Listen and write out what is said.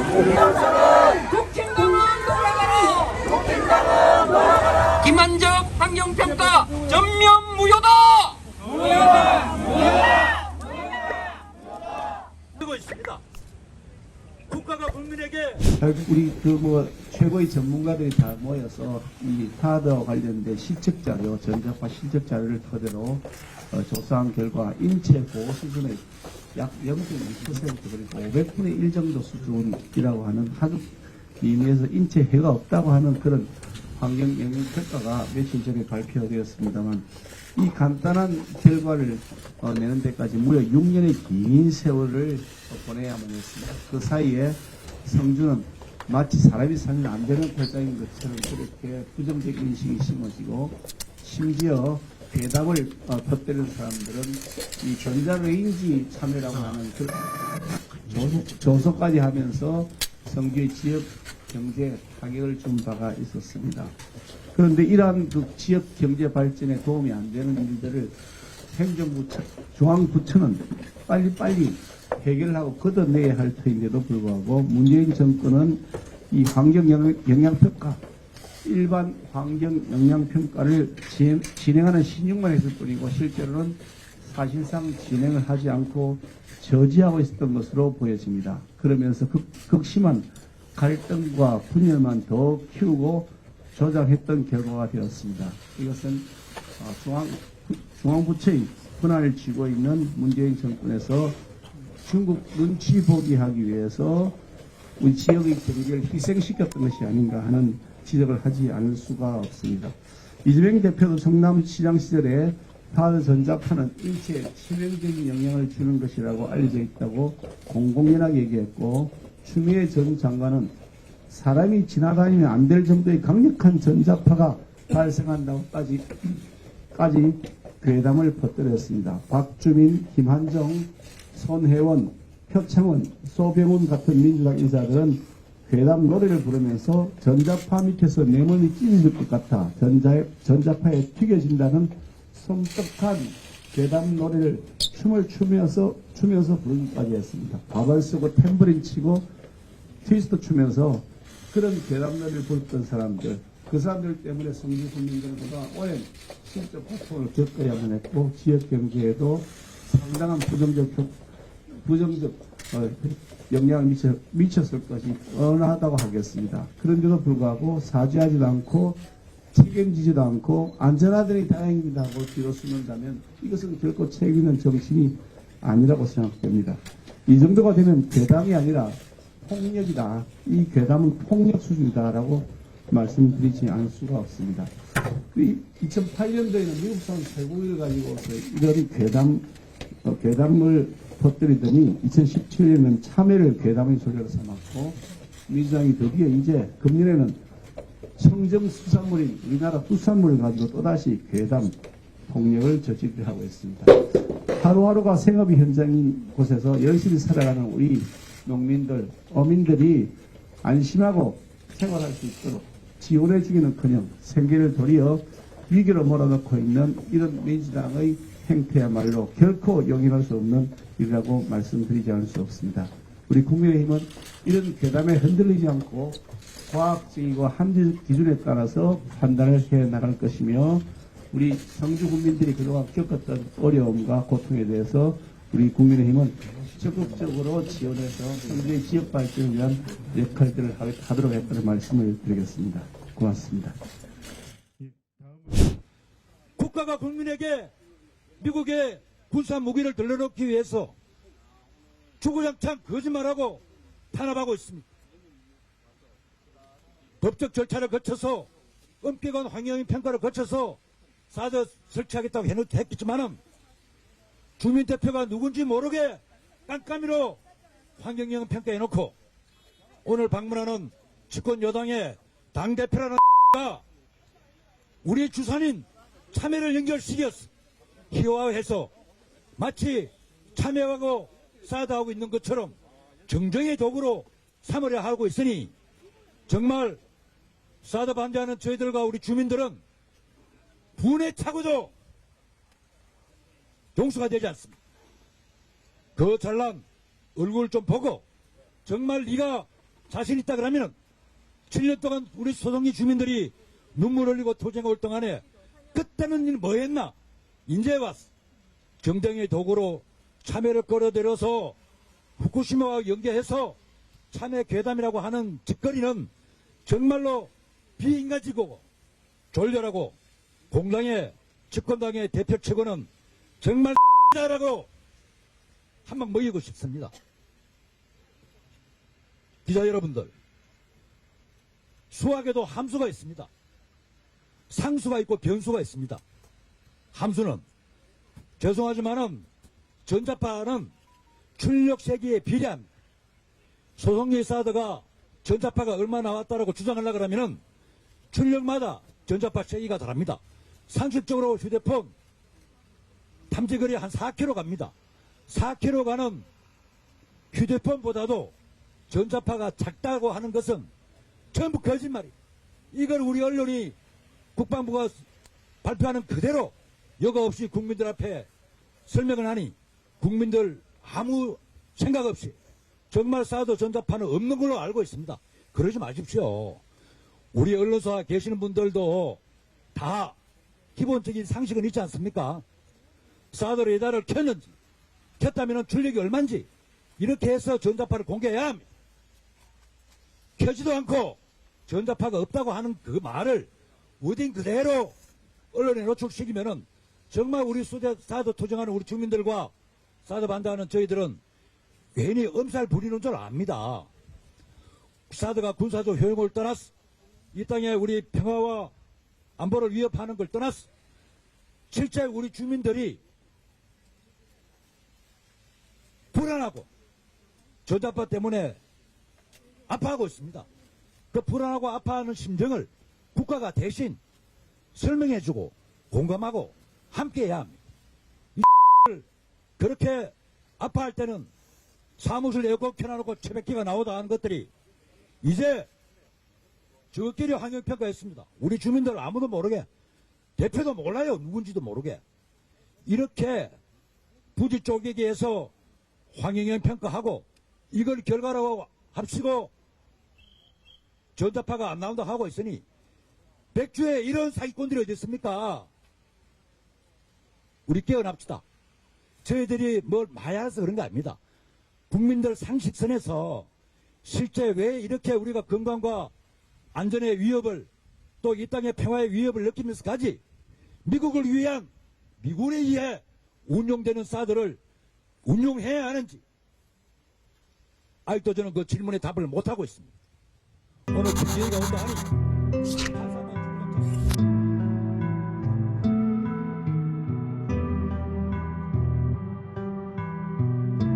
국힘당은 돌아가라. 김한적 환경평가 전면 무효다. 되고 있습니다. 국가가 국민에게 우리 최고의 전문가들이 다 모여서 이 타드와 관련된 실적 자료, 전자파 실적 자료를 토대로 조사한 결과 인체 보호 수준의 약 0.2% 그리고 500분의 1 정도 수준이라고 하는 아주 미미해서 인체 해가 없다고 하는 그런 환경 영향 평가가 며칠 전에 발표되었습니다만 이 간단한 결과를 내는 데까지 무려 6년의 긴 세월을 보내야만 했습니다. 그 사이에 성주는 마치 사람이 살면 안 되는 별장인 것처럼 그렇게 부정적 인식이 심어지고 심지어 괴담을 퍼뜨리는 사람들은 이 전자레인지 참여라고 하는 그 조소까지 하면서 성주의 지역 경제에 타격을 준 바가 있었습니다. 그런데 이러한 그 지역 경제 발전에 도움이 안 되는 일들을 행정부처, 중앙부처는 빨리빨리 해결하고 걷어내야 할 터인데도 불구하고 문재인 정권은 이 환경 영향평가, 일반 환경 영향평가를 진행하는 신용만 했을 뿐이고 실제로는 사실상 진행을 하지 않고 저지하고 있었던 것으로 보여집니다. 그러면서 극심한 갈등과 분열만 더 키우고 조장했던 결과가 되었습니다. 이것은 중앙부처의 권한을 쥐고 있는 문재인 정권에서 중국 눈치 보기 하기 위해서 우리 지역의 경제를 희생시켰던 것이 아닌가 하는 지적을 하지 않을 수가 없습니다. 이재명 대표도 성남시장 시절에 타드 전자파는 인체에 치명적인 영향을 주는 것이라고 알려져 있다고 공공연하게 얘기했고 추미애 전 장관은 사람이 지나다니면 안 될 정도의 강력한 전자파가 발생한다고까지 괴담을 퍼뜨렸습니다. 박주민, 김한정, 손혜원, 표창원, 소병훈 같은 민주당 인사들은 괴담 노래를 부르면서 전자파 밑에서 내 몸이 찢어질 것 같아 전자파에 튀겨진다는 섬뜩한 괴담 노래를 춤을 추면서 부르기까지 했습니다. 밥을 쓰고 탬버린 치고 트위스트 추면서 그런 괴담 노래를 불렀던 사람들, 그 사람들 때문에 성주 국민들보다 오랜 심적 고통을 겪어야만 했고 지역 경제에도 상당한 부정적 영향을 미쳤을 것이 뻔하다고 하겠습니다. 그런데도 불구하고 사죄하지도 않고 책임지지도 않고 안전하더니 다행입니다 하고 뒤로 숨는다면 이것은 결코 책임있는 정신이 아니라고 생각됩니다. 이 정도가 되면 괴담이 아니라 폭력이다. 이 괴담은 폭력 수준이다라고 말씀드리지 않을 수가 없습니다. 2008년도에는 미국산 쇠고기를 가지고서 이런 괴담을 퍼뜨리더니 2017년에는 참외를 괴담의 소재로 삼았고 민주당이 드디어 이제 금년에는 청정 수산물인 우리나라 수산물을 가지고 또다시 괴담 폭력을 저지르하고 있습니다. 하루하루가 생업이 현장인 곳에서 열심히 살아가는 우리 농민들, 어민들이 안심하고 생활할 수 있도록 지원해주기는커녕 생계를 도리어 위기로 몰아넣고 있는 이런 민주당의 행태야말로 결코 용인할 수 없는 일이라고 말씀드리지 않을 수 없습니다. 우리 국민의힘은 이런 괴담에 흔들리지 않고 과학적이고 합리적 기준에 따라서 판단을 해나갈 것이며 우리 성주 국민들이 그동안 겪었던 어려움과 고통에 대해서 우리 국민의힘은 적극적으로 지원해서 성주의 지역 발전을 위한 역할들을 하도록 했다는 말씀을 드리겠습니다. 고맙습니다. 국가가 국민에게 미국의 군사 무기를 들러놓기 위해서 주구장창 거짓말하고 탄압하고 있습니다. 법적 절차를 거쳐서 엄격한 환경 평가를 거쳐서 사드 설치하겠다고 했겠지만은 주민 대표가 누군지 모르게 깜깜이로 환경 영향 평가해놓고 오늘 방문하는 집권 여당의 당 대표라는 가 우리 주산인 참외를 연결시켰어. 희화화해서 마치 참외하고 사드하고 있는 것처럼 정정의 도구로 삼으려 하고 있으니 정말 사드 반대하는 저희들과 우리 주민들은 분에 차고도 용서가 되지 않습니다. 그 잘난 얼굴 좀 보고 정말 네가 자신 있다 그러면은 7년 동안 우리 소송리 주민들이 눈물 흘리고 투쟁을 올 동안에 그때는 뭐 했나? 이제 왔어. 정당의 도구로 참여를 끌어들여서 후쿠시마와 연계해서 참여 괴담이라고 하는 짓거리는 정말로 비인간적이고 졸렬하고 공당의 집권당의 대표 측원은 정말 라고 한방 먹이고 싶습니다. 기자 여러분들, 수학에도 함수가 있습니다. 상수가 있고 변수가 있습니다. 함수는 죄송하지만은 전자파는 출력 세기에 비례합니다. 소송리 사드가 전자파가 얼마 나왔다라고 주장하려고 하면은 출력마다 전자파 세기가 다릅니다. 상식적으로 휴대폰 탐지거리 한 4km 갑니다. 4km 가는 휴대폰보다도 전자파가 작다고 하는 것은 전부 거짓말이에요. 이걸 우리 언론이 국방부가 발표하는 그대로 여과 없이 국민들 앞에 설명을 하니 국민들 아무 생각 없이 정말 사드 전자파는 없는 걸로 알고 있습니다. 그러지 마십시오. 우리 언론사 계시는 분들도 다 기본적인 상식은 있지 않습니까? 사드 레이더를 켰는지 켰다면 출력이 얼마인지 이렇게 해서 전자파를 공개해야 합니다. 켜지도 않고 전자파가 없다고 하는 그 말을 워딩 그대로 언론에 노출시키면은 정말 우리 사드 투쟁하는 우리 주민들과 사드 반대하는 저희들은 괜히 엄살 부리는 줄 압니다. 사드가 군사적 효용을 떠났어. 이 땅에 우리 평화와 안보를 위협하는 걸 떠났어. 실제 우리 주민들이 불안하고 전자파 때문에 아파하고 있습니다. 그 불안하고 아파하는 심정을 국가가 대신 설명해주고 공감하고 함께해야 합니다. 이 그렇게 아파할 때는 사무실 에어컨 켜놔놓고 채백기가 나오다 하는 것들이 이제 저끼리 환경평가했습니다. 우리 주민들 아무도 모르게 대표도 몰라요. 누군지도 모르게 이렇게 부지 쪼개기해서 환경영 평가하고 이걸 결과로 합치고 전자파가 안 나온다 하고 있으니 백주에 이런 사기꾼들이 어디 있습니까? 우리 깨어납시다. 저희들이 뭘 마야해서 그런 거 아닙니다. 국민들 상식선에서 실제 왜 이렇게 우리가 건강과 안전의 위협을 또 이 땅의 평화의 위협을 느끼면서까지 미국을 위한 미군에 의해 운용되는 사드를 운용해야 하는지 아직도 저는 그 질문에 답을 못하고 있습니다. 오늘 기회가 온다 하니